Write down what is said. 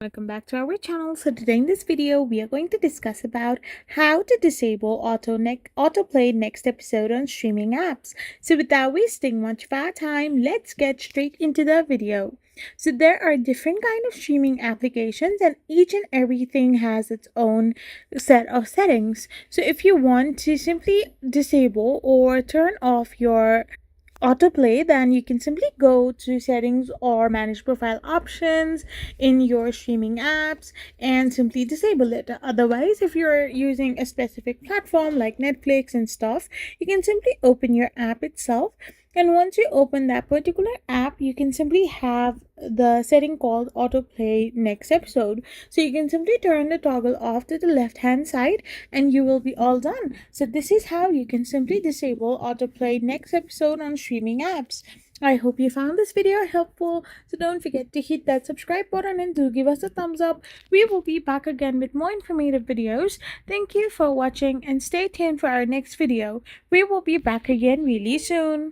Welcome back to our channel. So today in this video we are going to discuss about how to disable autoplay next episode on streaming apps. So without wasting much of our time, let's get straight into the video. So there are different kind of streaming applications and each and everything has its own set of settings. So if you want to simply disable or turn off your autoplay, then you can simply go to settings or manage profile options in your streaming apps and simply disable it. Otherwise, if you're using a specific platform like Netflix and stuff, you can simply open your app itself, and once you open that particular app, you can simply have the setting called autoplay next episode. So you can simply turn the toggle off to the left hand side and you will be all done. So this is how you can simply disable autoplay next episode on streaming apps. I hope you found this video helpful. So don't forget to hit that subscribe button and do give us a thumbs up. We will be back again with more informative videos. Thank you for watching and stay tuned for our next video. We will be back again really soon.